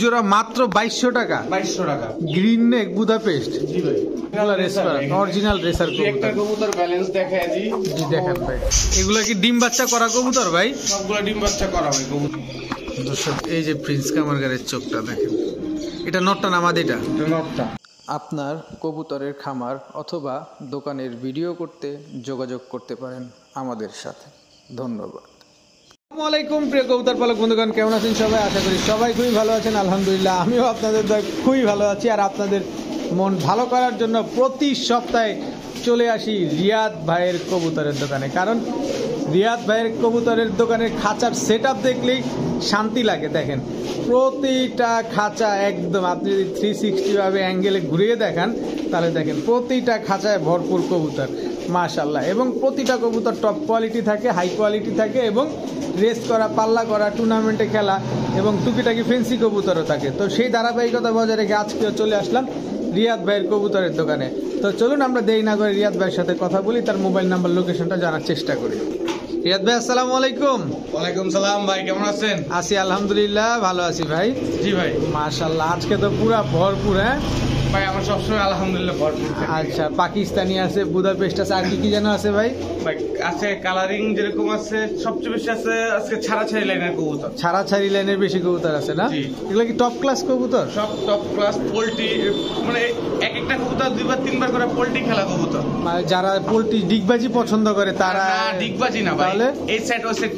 জোড়া মাত্র 2200 টাকা। 2200 টাকা। গ্রিন নেক বুদাপেস্ট। জি ভাই, অরিজিনাল রেসার কবুতর। একটা কবুতর ব্যালেন্স দেখায় জি। জি দেখেন ভাই, এগুলা কি ডিম বাচ্চা করা কবুতর ভাই? সবগুলা ডিম বাচ্চা করা হয় কবুতর। দর্শক এই যে প্রিন্স কামারগারের চোখটা দেখেন, এটা নটটা না মাদিটা? এটা নটটা। আপনার কবুতরের খামার অথবা দোকানের ভিডিও করতে যোগাযোগ করতে পারেন আমাদের সাথে। ধন্যবাদ। আসসালামু আলাইকুম প্রিয় কবুতর পালক বন্ধুগণ, কেমন আছেন সবাই? আশা করি সবাই খুবই ভালো আছেন। আলহামদুলিল্লাহ আমিও আপনাদের খুবই ভালো আছি। আর আপনাদের মন ভালো করার জন্য প্রতি সপ্তাহে চলে আসি রিয়াদ ভাইয়ের কবুতরের দোকানে, কারণ রিয়াদ ভাইয়ের কবুতরের দোকানের খাঁচার সেট আপ দেখলেই শান্তি লাগে। দেখেন প্রতিটা খাঁচা একদম, আপনি যদি 360 ভাবে অ্যাঙ্গেলে ঘুরিয়ে দেখান তাহলে দেখেন প্রতিটা খাঁচায় ভরপুর কবুতর মাশাআল্লাহ, এবং প্রতিটা কবুতর টপ কোয়ালিটি থাকে, হাই কোয়ালিটি থাকে, এবং রেস করা, পাল্লা করা, টুর্নামেন্টে খেলা এবং টুকিটাকি ফেন্সি কবুতরও থাকে। তো সেই ধারাবাহিকতা বজায় রেখে আজকেও চলে আসলাম রিয়াদ ভাইয়ের কবুতরের দোকানে। তো চলুন আমরা দেরি না করে রিয়াদ ভাইয়ের সাথে কথা বলি, তার মোবাইল নাম্বার, লোকেশনটা জানার চেষ্টা করি। রিয়াদ ভাই আসসালামু আলাইকুম। ওয়ালাইকুম সালাম ভাই, কেমন আছেন? আছি আলহামদুলিল্লাহ, ভালো আছি ভাই। জি ভাই। মাশাআল্লাহ আজকে তো পুরা ভরপুর। হ্যাঁ ভাই, আমার সবসময় আলহামদুলিল্লাহ ভরপুর। আচ্ছা, পাকিস্তানি আছে, বুদাপেস্ট আছে, আর কি কি যেন আছে ভাই? ভাই আছে কালারিং যেরকম আছে, সবচেয়ে বেশি আছে আজকে ছাড়াছাড়ি লাইনের কবুতর। ছাড়াছাড়ি লাইনের বেশি কবুতর আছে না? জি। এগুলো কি টপ ক্লাস কবুতর? সব টপ ক্লাস পোল্ট্রি, মানে এক একটা কবুতর 2-3 বার করে পোল্ট্রি খেলা কবুতর। মানে যারা পোল্ট্রি ডিগবাজি পছন্দ করে তারা? না, ডিগবাজি না ভাই, তাহলে এই সাইড ও সাইড,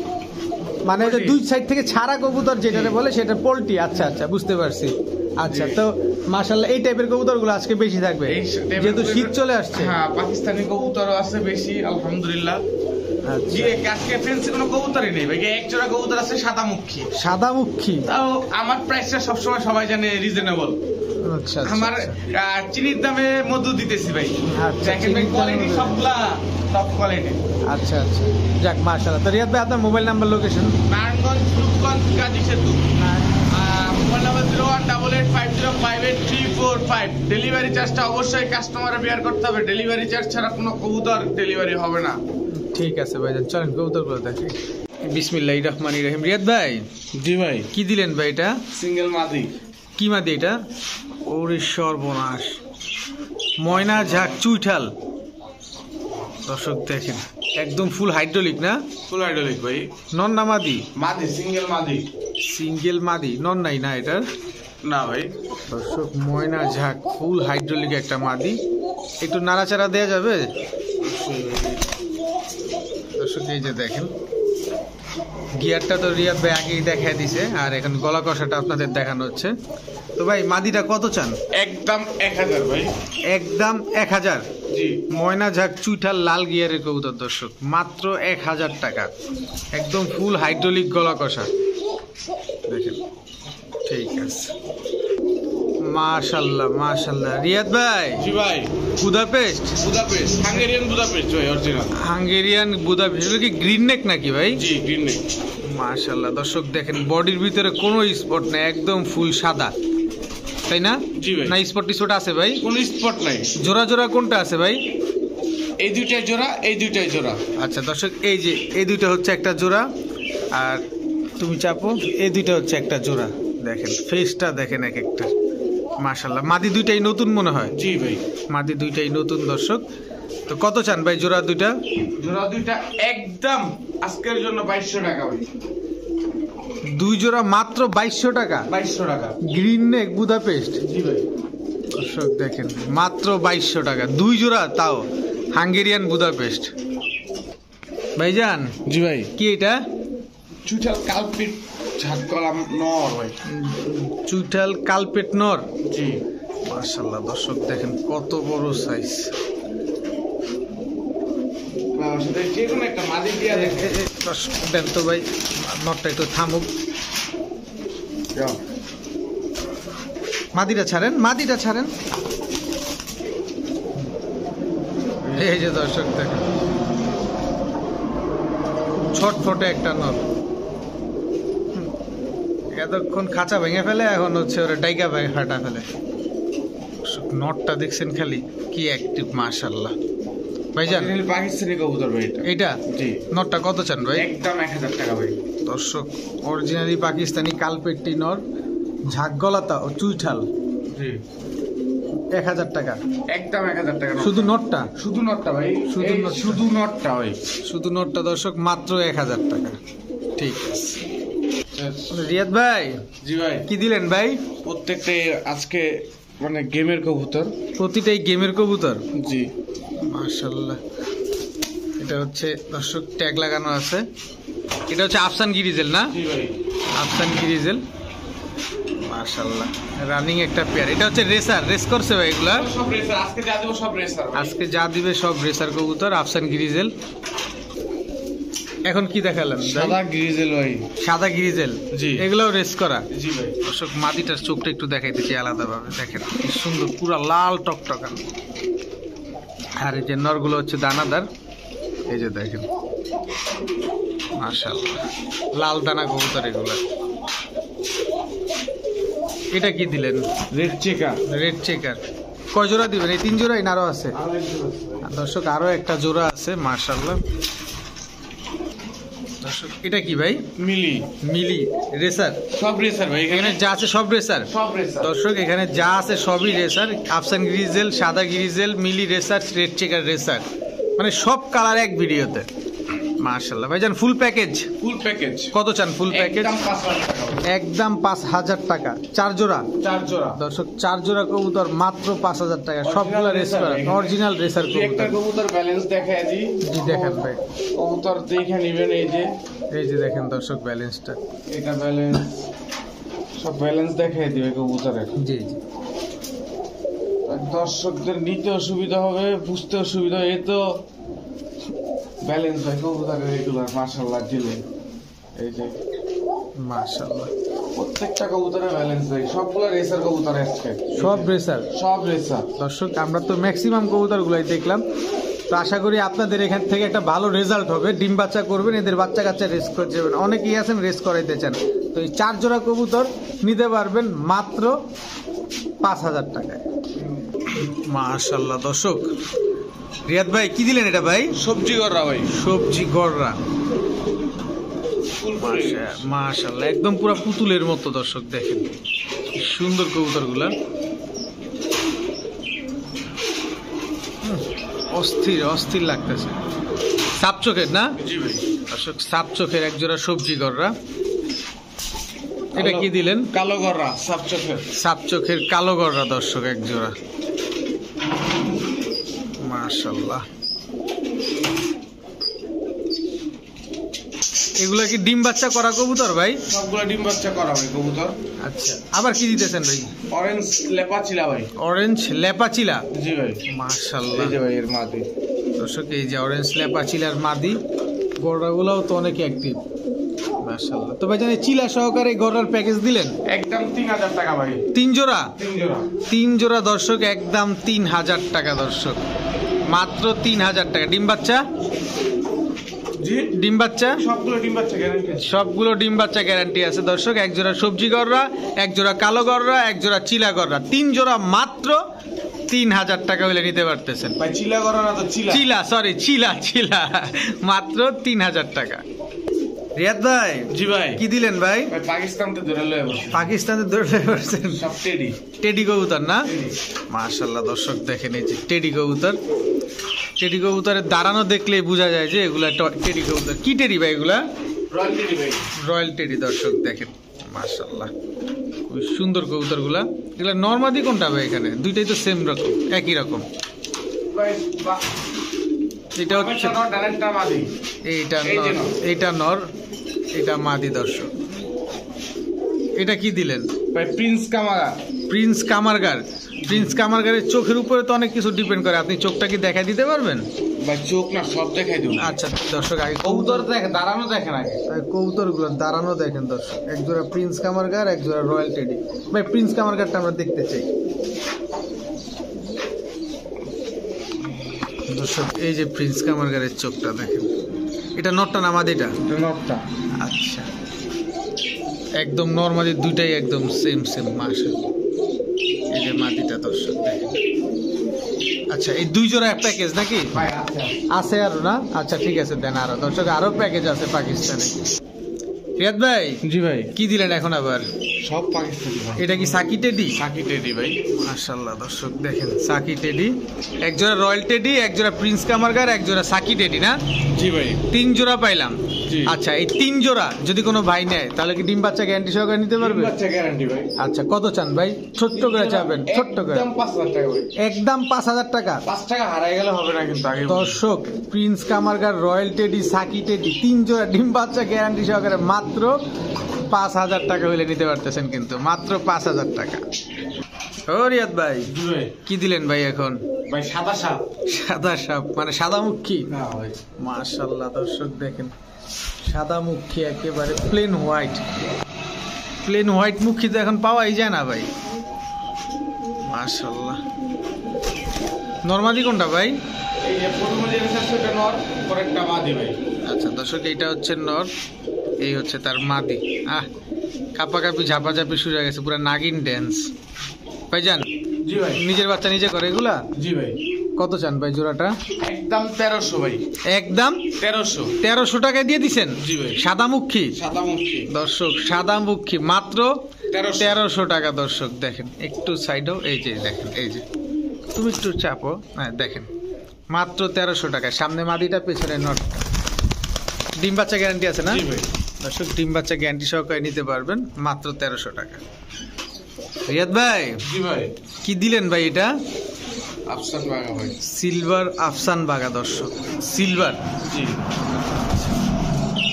মানে যে দুই সাইড থেকে ছাড়া কবুতর যেটাকে বলে সেটা পোল্ট্রি। আচ্ছা আচ্ছা, বুঝতে পারছি। আচ্ছা, তো মাশাআল্লাহ এই টাইপের কবুতরগুলো আজকে বেশি থাকবে যেহেতু শীত চলে আসছে। হ্যাঁ, পাকিস্তানি কবুতরও আছে বেশি আলহামদুলিল্লাহ। আচ্ছা, আজকে ফেন্সি কোনো কবুতরই নেই ভাই, এক জোড়া কবুতর আছে সাদামুখী। সাদামুখী? তাও আমার প্রাইসটা সবসময় সবাই জানে রিজনেবল। আচ্ছা, আমার চিনির দামে মধু দিতেছি ভাই। আচ্ছা, দেখেন ভাই, কোয়ালিটি সবগুলা টপ কোয়ালিটি। আচ্ছা আচ্ছা, যাক মাশাআল্লাহ। তো রিয়াদ ভাই আপনার mobile number, location? Narayanganj Rupganj Gazi সেতু। Mobile number 0188058345। ডেলিভারি চার্জটা অবশ্যই কাস্টমারে বেয়ার করতে হবে। ডেলিভারি চার্জ ছাড়া কোনো কবুতর ডেলিভারি হবে না। ঠিক আছে ভাইজান, চলেন কবুতর করে দেখি। বিসমিল্লাহির রহমানির রহিম। রিয়াদ ভাই, জি ভাই। কি দিলেন ভাই এটা? সিঙ্গেল মাদি। কি মাদি এটা? ওরে সর্বনাশ, ময়না ঝাক চুইঠাল। দর্শক দেখেন একদম ফুল হাইড্রোলিক না? ফুল হাইড্রোলিক ভাই। নন না মাদি? মাদি, সিঙ্গেল মাদি। সিঙ্গেল মাদি, নন নাই না এটার? না ভাই। দর্শক ময়না ঝাক ফুল হাইড্রোলিক একটা মাদি, একটু নাড়াচাড়া দেওয়া যাবে? দর্শক এই যে দেখেন গিয়ারটা তো রিয়াদ ভাই আগেই দেখা দিছে, আর এখন গলা কষাটা আপনাদের দেখানো হচ্ছে। তো ভাই মাদিটা কত চান? একদম 1000 ভাই। একদম 1000? জি। ময়না ঝাক চুইঠাল লাল গিয়ারের কবুতর দর্শক, মাত্র 1000 টাকা। একদম ফুল হাইড্রোলিক গলা কষা দেখেন। ঠিক আছে, মাশাআল্লাহ মাশাআল্লাহ। রিয়াদ ভাই। জি ভাই। বুদাপেস্ট? বুদাপেস্ট, হাঙ্গেরিয়ান বুদাপেস্ট ভাই, অরিজিনাল হাঙ্গেরিয়ান বুদাপেস্ট। এগুলো কি গ্রিন নেক নাকি ভাই? জি, গ্রিন নেক। মাশাআল্লাহ দর্শক দেখেন বডির ভিতরে কোনো স্পট নেই, একদম ফুল সাদা, তাই না? জি ভাই। না স্পট টিস্পট আছে ভাই? কোনো স্পট নাই। জোড়া জোড়া কোনটা আছে ভাই? এই দুইটাই জোড়া, এই দুইটাই জোড়া। আচ্ছা দর্শক, এই যে এই দুইটা হচ্ছে একটা জোড়া, আর তুমি চাপো এই দুইটা হচ্ছে একটা জোড়া। দেখেন ফেসটা দেখেন এক একটা, মাশাআল্লাহ। মাদি দুইটাই নতুন মনে হয়? জি ভাই, মাদি দুইটাই নতুন দর্শক। তো কত চান ভাই জোড়া দুইটা? জোড়া দুইটা একদম আজকের জন্য 2200 টাকা ভাই। দুই জোড়া মাত্র 2200 টাকা? 2200 টাকা। গ্রিন নেক বুদাপেস্ট? জি ভাই। দর্শক দেখেন মাত্র 2200 টাকা দুই জোড়া, তাও হাঙ্গেরিয়ান বুদাপেস্ট। ভাইজান। জি ভাই। কি এটা? চুইঠাল কালপিট ঝাক কলাম নর ভাই। চুইঠাল কালপেট নর? জি। মাশাআল্লাহ দর্শক দেখেন কত বড় সাইজ। যে কোনো একটা মাদি দিয়া দেখেন। দেন তো ভাই, নটটা একটু থামুক। মাদিটা ছাড়েন, মাদিটা ছাড়েন। এই যে দর্শক দেখেন ছটফটে একটা নর, এতক্ষণ খাঁচা ভেঙে ফেলে, এখন হচ্ছে ওরা ডাইকা ভেঙে ফাটা ফেলে। নটটা দেখছেন খালি কি অ্যাক্টিভ, মাশাআল্লাহ। ভাইজান পাকিস্তানি কবুতর ভাই এটা। এইটা? জি। নটটা কত চান ভাই? একদম 1000 টাকা ভাই। দর্শক অরিজিনালি পাকিস্তানি কালপেট্টি নর, ঝাঁকগলাতা ও চুইঠাল জি 1000 টাকা একদম 1000 টাকা শুধু নটটা শুধু নটটা ভাই শুধু এই নটটা। শুধু নটটা ভাই শুধু নটটা দর্শক মাত্র 1000 টাকা। ঠিক আছে রিয়াদ ভাই জি ভাই কি দিলেন ভাই? প্রত্যেকটা আজকে মানে গেমের কবুতর প্রতিটাই গেমের কবুতর। জি মাশাআল্লাহ। এটা হচ্ছে দর্শক ট্যাগ লাগানো আছে। এটা হচ্ছে আফসান গিরিজেল না? জি ভাই আফসান গিরিজেল মাশাআল্লাহ রানিং একটা পেয়ার। এটা হচ্ছে রেসার, রেস করছে ভাই এগুলা? সব রেসার আজকে যা দেব সব রেসার আজকে যা দিবে সব রেসার কবুতর আফসান গিরিজেল। এখন কি দেখালাম? সাদা গ্রিজেল ভাই সাদা গিরিজেল। জি। এগুলোও রেস করা। জি ভাই দর্শক মাটিটার চোখটা একটু দেখাইতেছি আলাদাভাবে, দেখেন কি সুন্দর পুরা লাল টকটকান। আর এই যে নরগুলো হচ্ছে দানাদার, এই যে দেখেন মাশাআল্লাহ লাল দানা কবুতর এগুলো। এটা কি দিলেন? Red checker red checker. কয় জোড়া দিবেন? এই 3 জোড়াই না আরো আছে? দর্শক আরো একটা জোড়া আছে মাশাআল্লাহ। দর্শক এটা কি ভাই? মিলি মিলি রেসার। সব রেসার ভাই এখানে এখানে যা আছে সব রেসার। সব রেসার দর্শক এখানে যা আছে সবই রেসার। আফসান গ্রিজেল, সাদা গ্রিজেল, মিলি রেসার, রেড চেকার রেসার, মানে সব কালার এক ভিডিওতে। মাশাআল্লাহ ভাইজান ফুল প্যাকেজ ফুল প্যাকেজ কত চান? ফুল প্যাকেজ একদম 5000 টাকা ভাই। একদম 5000 টাকা। 4 জোড়া 4 জোড়া দর্শক, 4 জোড়া কবুতর মাত্র 5000 টাকা। সবগুলা রেস করা অরিজিনাল রেসার দুই একটা কবুতর। কবুতর ব্যালেন্স দেখায় দি জি দেখেন ভাই, কবুতর দেখে নেবেন এই যে এই যে দেখেন দর্শক ব্যালেন্সটা। এটা ব্যালেন্স সব ব্যালেন্স দেখায় দিবে কবুতরের। জি জি দর্শকদের নিতে অসুবিধা হবে, বুঝতে অসুবিধা হবে। এই তো ব্যালেন্স ভাই কবুতরের রেগুলার মাশাআল্লাহ দিলে এই যে মাশাআল্লাহ প্রত্যেকটা কবুতরের ব্যালেন্স ভাই, সবগুলো রেসার কবুতর আজকে সব রেসার। সব রেসার। দর্শক আমরা তো ম্যাক্সিমাম কবুতরগুলাই দেখলাম, তো আশা করি আপনাদের এখান থেকে একটা ভালো রেজাল্ট হবে। ডিম বাচ্চা করবেন, এদের বাচ্চা কাচ্চা রেস করে যাবেন। অনেকেই আছেন রেস করাইতে চান, তো এই 4 জোড়া কবুতর নিতে পারবেন মাত্র 5000 টাকায়। মাশাআল্লাহ দর্শক রিয়াদ ভাই কি দিলেন এটা ভাই? সবজি করা ভাই সবজি গড়রা। ফুল মাশাআল্লাহ একদম পুরো পুতুলের মতো। দর্শক দেখেন কি সুন্দর কবুতরগুলা, অস্থির অস্থির লাগতেছে। সাপ চোখের না জি ভাই দর্শক? সাপ চোখের এক জোড়া সবজি গড়রা। এটা কি দিলেন? কালো গররা সাপ চোখের। সাপ চোখের কালো গড়রা দর্শক এক জোড়া। মাশাআল্লাহ এগুলা কি ডিম বাচ্চা করা কবুতর ভাই? সবগুলো ডিম বাচ্চা করা ভাই কবুতর। আচ্ছা আবার কি দিতেছেন ভাই? অরেঞ্জ লেপাচিলা ভাই। অরেঞ্জ লেপাচিলা। জি ভাই মাশাআল্লাহ এই যে ভাই এর মাদি দর্শক এই যে অরেঞ্জ লেপাচিলার মাদি। গড়াগুলাও তো অনেক অ্যাক্টিভ মাশাআল্লাহ। তো ভাই জানি চিলা সহকারে গড়ার প্যাকেজ দিলেন একদম 3000 টাকা ভাই। 3 জোড়া। 3 জোড়া 3 জোড়া দর্শক একদম 3000 টাকা দর্শক, মাত্র 3000 টাকা। ডিম বাচ্চা? জি ডিম বাচ্চা সবগুলো ডিম বাচ্চা গ্যারান্টি। সবগুলো ডিম বাচ্চা গ্যারান্টি আছে দর্শক। এক জোড়া সবজি গড়রা, এক জোড়া কালো গড়রা, এক জোড়া চিলা গড়রা। 3 জোড়া মাত্র 3000 টাকা হলে নিতে পারতেছেন। ভাই চিলা করা না তো চিলা। চিলা সরি চিলা চিলা মাত্র 3000 টাকা। রিয়াদ ভাই জি ভাই কি দিলেন ভাই? ভাই পাকিস্তান তো ধরে লয়ে বসে পাকিস্তানের দৌড়ে করছেন সব টেডি। টেডি কবুতর না? মাশাআল্লাহ দর্শক দেখেন এই যে টেডি কবুতর। টেডি কবুতরের দাঁড়ানো দেখলেই বোঝা যায় যে এগুলা টেডি কবুতর। কি টেডি ভাই এগুলা? রয়্যাল টেডি ভাই। রয়্যাল টেডি দর্শক দেখেন মাশাআল্লাহ খুব সুন্দর কবুতরগুলা। এগুলা নরমাদি কোনটা ভাই? এখানে দুইটাই তো সেম রকম, একই রকম। ভাই এটা হচ্ছে ডাইরেক্টটা মাদি। এইটা এই যে নর, নর। এইটা নর, এটা মাদি দর্শক। এটা কি দিলেন? ভাই প্রিন্স কামারা। প্রিন্স কামারগার। প্রিন্স কামারগারের চোখের উপরে তো অনেক কিছু ডিপেন্ড করে, আপনি চোখটা কি দেখাই দিতে পারবেন? ভাই চোখ না সব দেখাই দেব। আচ্ছা দর্শক আগে কবুতর দেখে দাঁড়ানো দেখেন আগে। কবুতরগুলো দাঁড়ানো দেখেন দর্শক। এক জোড়া প্রিন্স কামারগার, এক জোড়া রয়্যাল টেডি। ভাই প্রিন্স কামারগারটা আমরা দেখতে চাই দর্শক। এই যে প্রিন্স কামারগারের চোখটা দেখেন। এটা নটটা না মাদিটা? নটটা। আচ্ছা একদম নরমালি দুইটাই একদম সেম সেম মাশাআল্লাহ। এই যে মাদিটা দর্শক দেখেন। আচ্ছা এই 2 জোড়া এক প্যাকেজ নাকি? ভাই আচ্ছা আছে আরো না? আচ্ছা ঠিক আছে দেন আরো দর্শক, আরো প্যাকেজ আছে পাকিস্তানে। রিয়াদ ভাই জি ভাই কি দিলেন এখন আবার? সব পাকিস্তানি ভাই। এটা কি সাকি টেডি? সাকি টেডি ভাই। মাশাআল্লাহ দর্শক দেখেন সাকি টেডি, এক জোড়া রয়্যাল টেডি, এক জোড়া প্রিন্স কামারগার, এক জোড়া সাকি টেডি না? জি ভাই। 3 জোড়া পাইলাম। জি। আচ্ছা এই 3 জোড়া যদি কোনো ভাই নেয় তাহলে কি ডিম বাচ্চা গ্যারান্টি সহকারে নিতে পারবে? বাচ্চা গ্যারান্টি ভাই। আচ্ছা কত চান ভাই? ছোট্ট করে চাবেন, ছোট্ট করে। একদম 5000 টাকা ভাই। একদম 5000 টাকা। 5 টাকা হারাই গেলে হবে না কিন্তু আগে। দর্শক প্রিন্স কামারগার, রয়্যাল টেডি, সাকি টেডি 3 জোড়া ডিম বাচ্চা গ্যারান্টি সহকারে মাত্র 5000 টাকা হইলে নিতে পারতেছেন, কিন্তু মাত্র 5000 টাকা। ও রিয়াদ ভাই জি ভাই। কি দিলেন ভাই এখন? ভাই সাদা সাপ। সাদা সাপ মানে সাদা মুখী? না ভাই। মাশাআল্লাহ দর্শক দেখেন সাদা মুখী, একেবারে প্লেন হোয়াইট। প্লেন হোয়াইট মুখী তো এখন পাওয়াই যায় না ভাই। মাশাআল্লাহ। নরমাদি কোনটা ভাই? এই যে প্রথমে যে সেটা নর, পরেরটা মাদি ভাই। আচ্ছা দর্শক এইটা হচ্ছে নর, এই হচ্ছে তার মাদি। কাপাকাপি ঝাপাঝাপি শুরু হয়ে গেছে, পুরো নাগিন ড্যান্স। ভাইজান জি ভাই। নিজের বাচ্চা নিজে করে এগুলা? জি ভাই। কত চান ভাই জোড়াটা? একদম 1300 ভাই। একদম 1300। 1300 টাকায় দিয়ে দিছেন? জি ভাই। সাদা মুখী সাদা মুখী দর্শক, সাদা মুখী মাত্র 1300 টাকা। দর্শক দেখেন একটু সাইডও, এই যে দেখেন, এই যে তুমি একটু চাপো, হ্যাঁ দেখেন মাত্র 1300 টাকায়। সামনে মাদিটা, পেছনে নটটা। ডিম বাচ্চা গ্যারান্টি আছে না? জি ভাই। দর্শক ডিম বাচ্চা গ্যারান্টি সহকারে নিতে পারবেন মাত্র 1300 টাকা। রিয়াদ ভাই জি ভাই। কি দিলেন ভাই এটা? আফসান বাগা ভাই। সিলভার আফসান বাগা দর্শক, সিলভার। জি।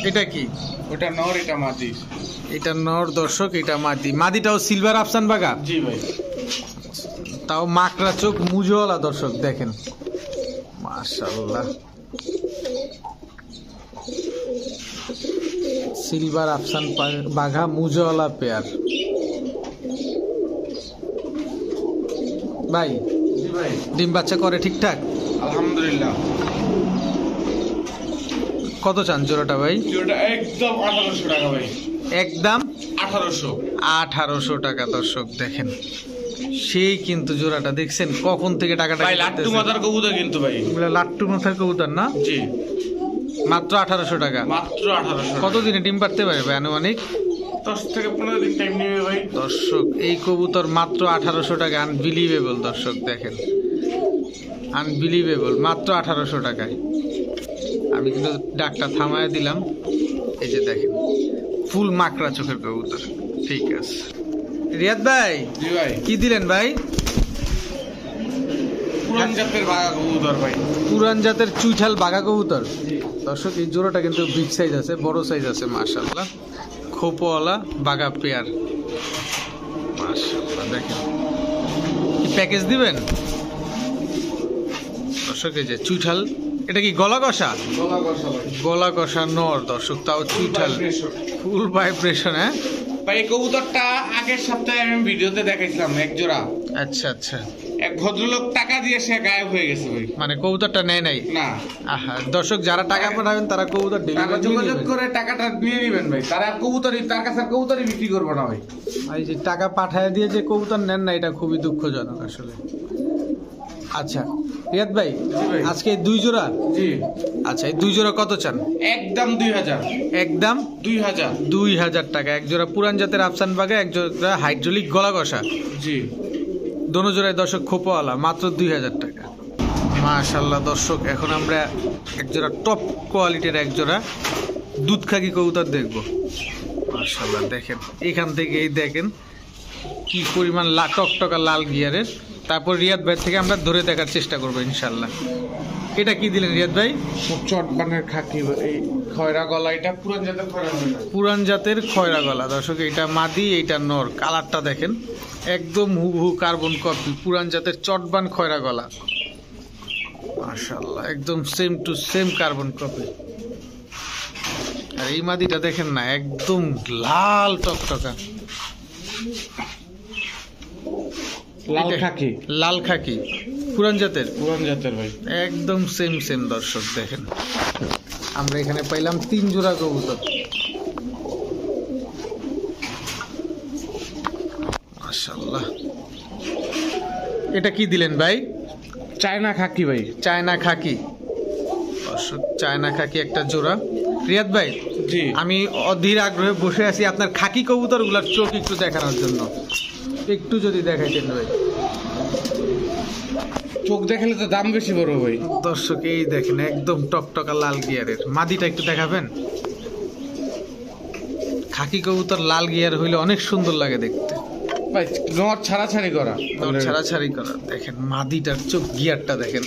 এটা কি? ওটা নর, এটা মাদি। এটা নর দর্শক, এটা মাদি। মাদিটাও সিলভার আফসান বাগা? জি ভাই। তাও মাকড়া চোখ, মুজওয়ালা দর্শক দেখেন মাশাআল্লাহ। সিলভার আফসান বাঘা মুজওয়ালা পেয়ার। ভাই জি ভাই। ডিম বাচ্চা করে ঠিকঠাক? আলহামদুলিল্লাহ। কত চান জোড়াটা ভাই? ওটা একদম 1800 টাকা ভাই। একদম 1800। 1800 টাকা দর্শক দেখেন। সেই কিন্তু জোড়াটা দেখছেন কখন থেকে টাকাটা ভাই লাট্টু মাথার কবুতর কিন্তু ভাই। এগুলা লাট্টু মাথার কবুতর না? জি। মাত্র 1800 টাকা। মাত্র 1800। কতদিনে ডিম পারতে পারে ভাই আনুমানিক? 10 থেকে 15 দিন টাইম নেবে ভাই। দর্শক এই কবুতর মাত্র 1800 টাকা। আনবিলিভেবল দর্শক দেখেন, আনবিলিভেবল মাত্র 1800 টাকায়। আমি কিন্তু ডাকটা থামায় দিলাম, এই যে দেখেন ফুল মাকড়া চোখের কবুতর। ঠিক আছে রিয়াদ ভাই জি ভাই। কি দিলেন ভাই? পুরান জাতের বাগা কবুতর ভাই। পুরান জাতের চুইঠাল বাঘা কবুতর। দর্শক এই জোড়াটা কিন্তু বিগ সাইজ আছে, বড় সাইজ আছে মাশাআল্লাহ। খোপওয়ালা বাঘা পেয়ার মাশাআল্লাহ দেখেন। কি প্যাকেজ দিবেন? দর্শক এই যে চুইঠাল, এটা কি গলা কষা? গলা কষা ভাই। গলা কষা নর দর্শক, তাও চুইঠাল, ফুল ভাইব্রেশন। হ্যাঁ ভাই এই কবুতরটা আগের সপ্তাহে আমি ভিডিওতে দেখাইছিলাম এক জোড়া। আচ্ছা আচ্ছা। এক ভদ্রলোক টাকা দিয়ে সে গায়েব হয়ে গেছে ভাই। মানে কবুতরটা নেয় নাই? না। আহা দর্শক যারা টাকা পাঠাবেন তারা কবুতর তারা ডেলিভারি যোগাযোগ করে টাকাটা নিয়ে নেবেন ভাই। তারা আর কবুতরই, তার কাছে আর কবুতরই বিক্রি করবো না ভাই। এই যে টাকা পাঠায় দিয়ে যে কবুতর নেন না, এটা খুবই দুঃখজনক আসলে। আচ্ছা রিয়াদ ভাই ভাই। আজকে এই 2 জোড়া? জি। আচ্ছা এই 2 জোড়া কত চান? একদম 2000। একদম 2000। 2000 টাকা। এক জোড়া পুরান জাতের আফসান বাঘা, এক জোড়া হাইড্রোলিক গলা কষা। জি। দোনো জোড়ায় দর্শক খোপাওয়ালা, মাত্র 2000 টাকা। মাশাআল্লাহ দর্শক এখন আমরা এক জোড়া টপ কোয়ালিটির এক জোড়া দুধখাকি কবুতর দেখবো। মাশাআল্লাহ দেখেন এখান থেকে এই দেখেন কি পরিমাণ টকটকা লাল গিয়ারের। তারপর রিয়াদ ভাই থেকে আমরা ধরে দেখার চেষ্টা করবো ইনশাল্লাহ। এটা কি দিলেন রিয়াদ ভাই? চটবানের খাকি এই খয়রা গলা, এটা পুরান জাতের খয়রা গলা। পুরান জাতের খয়রা গলা দর্শক, এটা মাদি, এইটা নর। কালারটা দেখেন একদম হুবহু কার্বন কপি, পুরান জাতের চটবান খয়রা গলা। মাশাআল্লাহ একদম same to same carbon copy. আর এই মাদিটা দেখেন না একদম লাল টকটকা, লাল খাকি। লাল খাকি পুরান জাতের, পুরান জাতের ভাই। একদম সেম সেম দর্শক দেখেন। আমরা এখানে পাইলাম 3 জোড়া কবুতর। মাশাআল্লাহ। এটা কি দিলেন ভাই? চায়না খাকি ভাই। চায়না খাকি দর্শক, চায়না খাকি একটা জোড়া। রিয়াদ ভাই, জি আমি অধীর আগ্রহে বসে আছি আপনার খাকি কবুতরগুলোর চোখ একটু দেখানোর জন্য, একটু যদি দেখাইতেন ভাই। চোখ দেখালে তো দাম বেশি বড় ভাই। দর্শক এই দেখেন একদম টকটকা লাল গিয়ারের, মাদিটা একটু দেখাবেন। খাকি কবুতর লাল গিয়ার হইলে অনেক সুন্দর লাগে দেখতে, ভাই নট ছাড়াছাড়ি করা, ছাড়াছাড়ি করা। দেখেন মাদিটার চোখ গিয়ারটা দেখেন,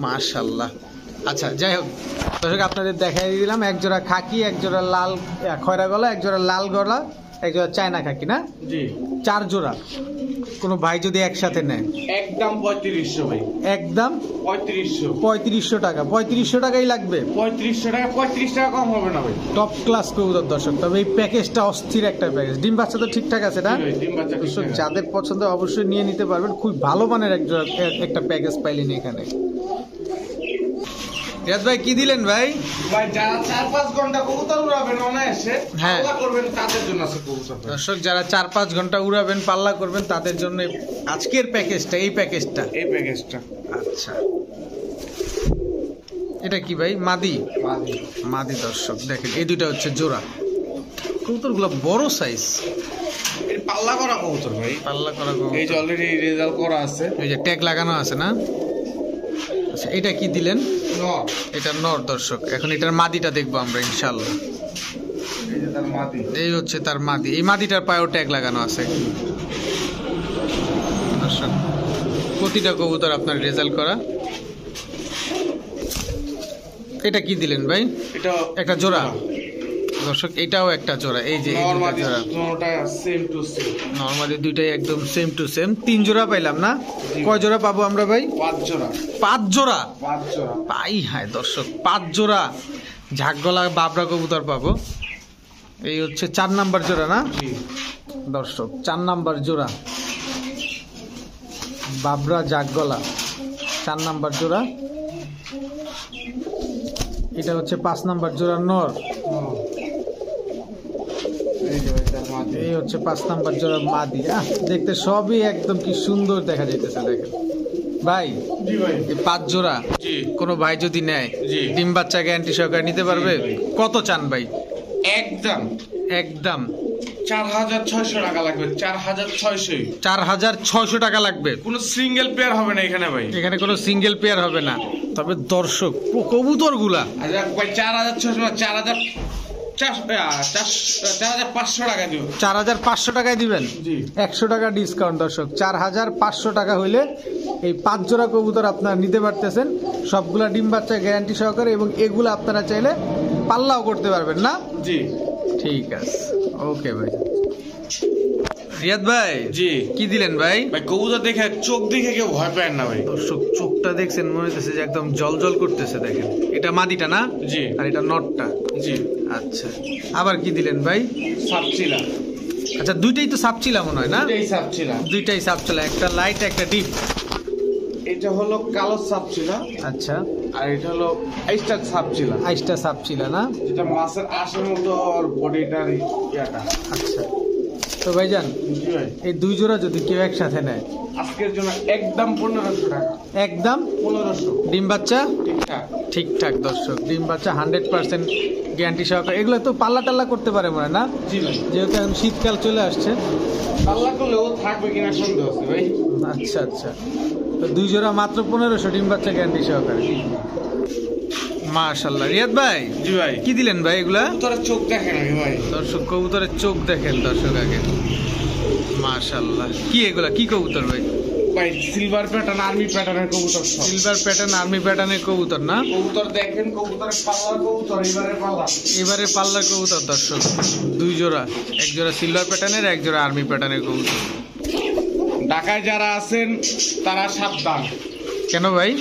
মাশাআল্লাহ। আচ্ছা যাই হোক দর্শক, আপনাদের দেখাই দিলাম এক জোড়া খাকি, এক জোড়া লাল খয়রা গলা, এক জোড়া লাল গলা, এক জোড়া চায়না খাকি, না জি 4 জোড়া। কোনো ভাই যদি একসাথে নেয় একদম 3500 ভাই, একদম 3500 টাকা, 3500 টাকাই লাগবে। 3500 টাকা, 35 টাকা কম হবে না ভাই। টপ ক্লাস কবুতর দর্শক, তবে এই প্যাকেজটা অস্থির একটা প্যাকেজ। ডিম বাচ্চা তো ঠিকঠাক আছে না? ডিম বাচ্চা দর্শক যাদের পছন্দ অবশ্যই নিয়ে নিতে পারবেন, খুব ভালো মানের একটা প্যাকেজ পাইলেন এখানে। রিয়াদ ভাই কি দিলেন ভাই? ভাই যারা 4-5 ঘন্টা কবুতর উড়াবেন অনায়াসে, হ্যাঁ পাল্লা করবেন তাদের জন্য আছে কবুতর। দর্শক যারা 4-5 ঘন্টা উড়াবেন, পাল্লা করবেন, তাদের জন্য আজকের প্যাকেজটা, এই প্যাকেজটা। আচ্ছা এটা কি ভাই? মাদি। মাদি দর্শক দেখেন, এই দুইটা হচ্ছে জোড়া। কবুতরগুলো বড় সাইজ, পাল্লা করা কবুতর ভাই, পাল্লা করা কবুতর। এই যে অলরেডি রেজাল্ট করা আছে, এই যে ট্যাগ লাগানো আছে না? আচ্ছা এটা কি দিলেন? নর। এটা নর দর্শক, এখন এটার মাদিটা দেখবো আমরা ইনশাআল্লাহ। এই যে তার মাদি, এই হচ্ছে তার মাদি। এই মাদিটার পায়েও ট্যাগ লাগানো আছে দর্শক। প্রতিটা কবুতর আপনার রেজাল্ট করা। এটা কি দিলেন ভাই? এটা একটা জোড়া দর্শক, এটাও একটা জোড়া। এই যে নরমালি দুটোটা সেম টু সেম, নরমালি দুইটাই একদম সেম টু সেম। 3 জোড়া পাইলাম না? কয় জোড়া পাবো আমরা ভাই? 5 জোড়া। 5 জোড়া 5 জোড়া পাই। হ্যাঁ দর্শক 5 জোড়া ঝাঁকগলা বাবরা কবুতর পাবো। এই হচ্ছে 4 নাম্বার জোড়া না দর্শক? 4 নাম্বার জোড়া বাবরা ঝাঁকগলা, 4 নাম্বার জোড়া। এটা হচ্ছে 5 নাম্বার জোড়া নর। এই হচ্ছে 5 নাম্বার জোড়া মাদি। দেখতে সবই একদম কি সুন্দর দেখা যাইতেছে দেখেন ভাই। জি ভাই, এই 5 জোড়া জি কোনো ভাই যদি নেয়, জি ডিম বাচ্চা গ্যারান্টি সহকারে নিতে পারবে। কত চান ভাই? একদম একদম 4600 টাকা লাগবে। 4600, 4600 টাকা লাগবে। কোনো সিঙ্গেল পেয়ার হবে না এখানে ভাই, এখানে কোনো সিঙ্গেল পেয়ার হবে না। তবে দর্শক কবুতর গুলা আচ্ছা ভাই 4600 4500 টাকা দিব। 4500 টাকায় দিবেন? জি 100 টাকা ডিসকাউন্ট দর্শক। 4500 টাকা হইলে এই 5 জোড়া কবুতর আপনারা নিতে পারতেছেন, সবগুলা ডিম বাচ্চা গ্যারান্টি সহকারে, এবং এগুলো আপনারা চাইলে পাল্লাও করতে পারবেন না? জি ঠিক আছে, ওকে ভাই। রিয়াদ ভাই জি কি দিলেন ভাই? ভাই কবুতর দেখে, চোখ দেখে কেউ ভয় পায় না ভাই। দর্শক চোখটা দেখছেন, মনে হইতেছে যে একদম জল জল করতেছে দেখেন। এটা মাদিটা না? জি আর এটা নটটা। জি আচ্ছা আবার কি দিলেন ভাই? সাপচিলা। আচ্ছা দুইটাই তো সাপচিলা মনে হয় না? এই সাপচিলা, দুইটাই সাপচিলা, একটা লাইট একটা ডিপ। এটা হলো কালো সাপচিলা, আচ্ছা আর এটা হলো আইস্টার সাপচিলা। আইসটা সাপচিলা না? যেটা মাছের আঁশের মতো আর বডিটার ইয়াটা। আচ্ছা তো ভাইজান, জি ভাই, এই 2 জোড়া যদি কেউ একসাথে নেয়, আজকের জন্য একদম 1500 টাকা। একদম 1500 ডিম বাচ্চা ঠিকঠাক। ঠিকঠাক দর্শক, ডিম বাচ্চা 100% গ্যারান্টি সহকারে। এগুলো তো পাল্লা টাল্লা করতে পারে মনে হয় না? জি ভাই, যেহেতু এখন শীতকাল চলে আসছে। পাল্লা করলেও থাকবে কিনা সন্দেহ আছে ভাই। আচ্ছা আচ্ছা, তো 2 জোড়া মাত্র 1500 ডিম বাচ্চা গ্যারান্টি সহকারে। মাশাআল্লাহ। রিয়াদ ভাই জি ভাই, কি দিলেন ভাই এগুলা? তোর চোখ দেখে নাকি ভাই? দর্শক কবুতরের চোখ দেখেন দর্শক আগে। মাশাআল্লাহ, কি এগুলা কি কবুতর ভাই? ভাই সিলভার প্যাটার্ন, আর্মি প্যাটার্নের কবুতর সব। সিলভার প্যাটার্ন, আর্মি প্যাটার্নের কবুতর না? কবুতর দেখেন, কবুতরের পাল্লার কবুতর, এবারে পাল্লা। এবারে পাল্লার কবুতর দর্শক 2 জোড়া, এক জোড়া সিলভার প্যাটার্নের, এক জোড়া আর্মি প্যাটার্নের কবুতর। ঢাকায় যারা আছেন তারা সাবধান। কেন ভাই?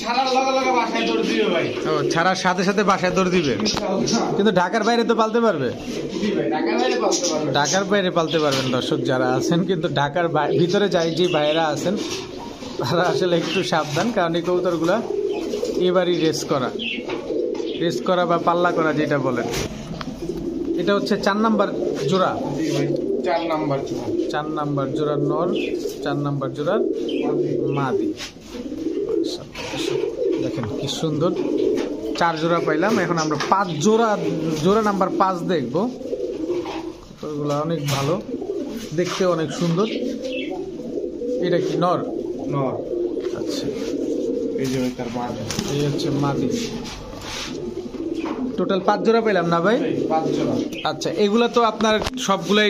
ছাড়ার লগে লগে বাসায় দৌড় দিবে ভাই। ও ছাড়ার সাথে সাথে বাসায় দৌড় দিবে, কিন্তু ঢাকার বাইরে তো পালতে পারবে। জি ভাই, ঢাকার বাইরে পালতে পারবে। ঢাকার বাইরে পালতে পারবেন দর্শক যারা আছেন, কিন্তু ঢাকার ভিতরে যাই যে ভাইয়েরা আছেন তারা আসলে একটু সাবধান, কারণ এই কবুতরগুলা এবারই রেস করা বা পাল্লা করা যেটা বলেন। এটা হচ্ছে 4 নাম্বার জোড়া। জি ভাই, 4 নাম্বার জোড়া। 4 নাম্বার জোড়ার নর, 4 নাম্বার জোড়ার মাদি। দেখেন কি সুন্দর 4 জোড়া পাইলাম। এখন আমরা 5 জোড়া, জোড়া নাম্বার 5 দেখবো। ওগুলো অনেক ভালো দেখতে, অনেক সুন্দর। এটা কি নর? নর। আচ্ছা, এই যে তার মাদি, এই হচ্ছে মাদি। টোটাল 5 জোড়া পেলাম না ভাই? 5 জোড়া। আচ্ছা, এগুলা তো আপনার সবগুলাই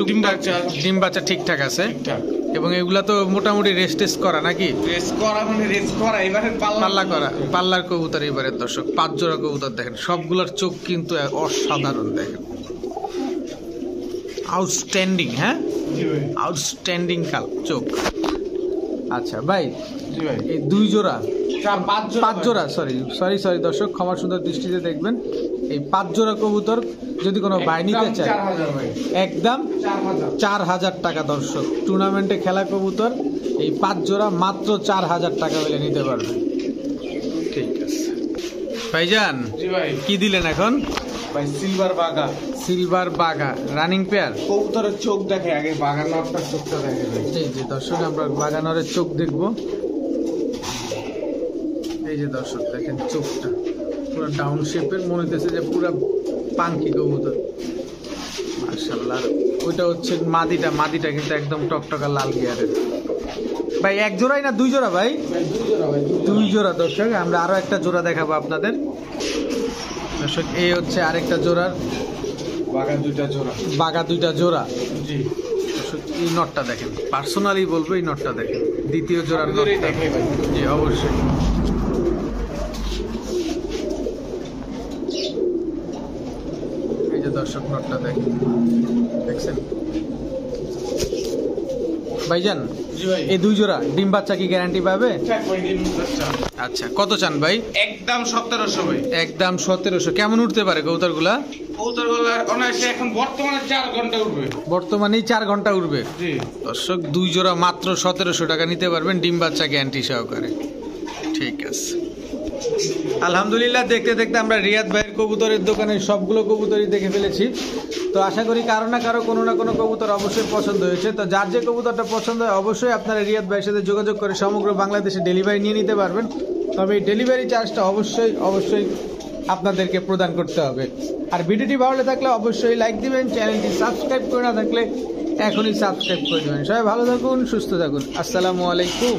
ডিম বাচ্চা, ডিম বাচ্চা ঠিকঠাক আছে, ঠিকঠাক। এবং এগুলা তো মোটামুটি রেস্ট করা নাকি? রেস করা মানে রেস করা, এবারে পাল্লা করা, পাল্লার কবুতর। এবারে দর্শক 5 জোড়া কবুতর দেখেন, সবগুলোর চোখ কিন্তু অসাধারণ দেখেন, আউটস্ট্যান্ডিং। হ্যাঁ, জি ভাই, আউটস্ট্যান্ডিং চোখ। আচ্ছা ভাই, জি ভাই, এই 2 জোড়া, 5 জোড়া, সরি দর্শক, ক্ষমা সুন্দর দৃষ্টিতে দেখবেন। এই 5 জোড়া কবুতর যদি কোনো ভাই নিতে চায়, 4000 ভাই, একদম 4000 টাকা। দর্শক, টুর্নামেন্টে খেলা কবুতর এই 5 জোড়া মাত্র 4000 টাকা হলে নিতে পারবে। ঠিক আছে ভাইজান, জি ভাই। কি দিলেন এখন? ভাই সিলভার বাগা, সিলভার বাগা রানিং পেয়ার। কবুতরের চোখ দেখে আগে, বাগা নটটার চোখটা দেখে ভাই। জি জি দর্শক, আমরা বাগানরের চোখ দেখব। এই যে দর্শক দেখেন চোখটা পুরো ডাউন শেপের, মনে হচ্ছে যে পুরো পাঙ্কি কবুতর, মাশাআল্লাহ। ওইটা হচ্ছে মাদিটা, মাদিটা কিন্তু একদম টকটকা লাল গিয়ারের। ভাই 1 জোড়াই না 2 জোড়া ভাই? 2 জোড়া ভাই, 2 জোড়া। দর্শক, আমরা আরো একটা জোড়া দেখাবো আপনাদের। দর্শক, এই হচ্ছে আরেকটা জোড়ার বাগা 2টা জোড়া, বাগা 2টা জোড়া। জি। দর্শক, এই নটটা দেখেন, পার্সোনালি বলবো এই নটটা দেখেন, দ্বিতীয় জোড়ার ধরে নটটা। দেখে ভাই, জি অবশ্যই। এই যে দর্শক নটটা দেখেন, দেখছেন ভাইজান? জি ভাই। এই 2 জোড়া ডিম বাচ্চা কি গ্যারান্টি পাবে? ঠিক ভাই, ডিম বাচ্চা। আচ্ছা, কত চান ভাই? একদম 1700 ভাই। একদম 1700। কেমন উঠতে পারে কবুতরগুলা? কবুতরগুলো অনায়াসে এখন বর্তমানে 4 ঘন্টা উঠবে। বর্তমানেই 4 ঘন্টা উঠবে। জি। দর্শক, 2 জোড়া মাত্র 1700 টাকা নিতে পারবেন, ডিম বাচ্চা গ্যারান্টি সহকারে। ঠিক আছে, আলহামদুলিল্লাহ। দেখতে দেখতে আমরা রিয়াদ ভাইয়ের কবুতরের দোকানে সবগুলো কবুতরই দেখে ফেলেছি। তো আশা করি কারো না কারো কোনো না কোনো কবুতর অবশ্যই পছন্দ হয়েছে। তো যার যে কবুতরটা পছন্দ হয় অবশ্যই আপনারা রিয়াদ ভাইয়ের সাথে যোগাযোগ করে সমগ্র বাংলাদেশে ডেলিভারি নিয়ে নিতে পারবেন। তবে এই ডেলিভারি চার্জটা অবশ্যই আপনাদেরকে প্রদান করতে হবে। আর ভিডিওটি ভালো থাকলে অবশ্যই লাইক দিবেন, চ্যানেলটি সাবস্ক্রাইব করে না থাকলে এখনই সাবস্ক্রাইব করে দেবেন। সবাই ভালো থাকুন, সুস্থ থাকুন। আসসালামু আলাইকুম।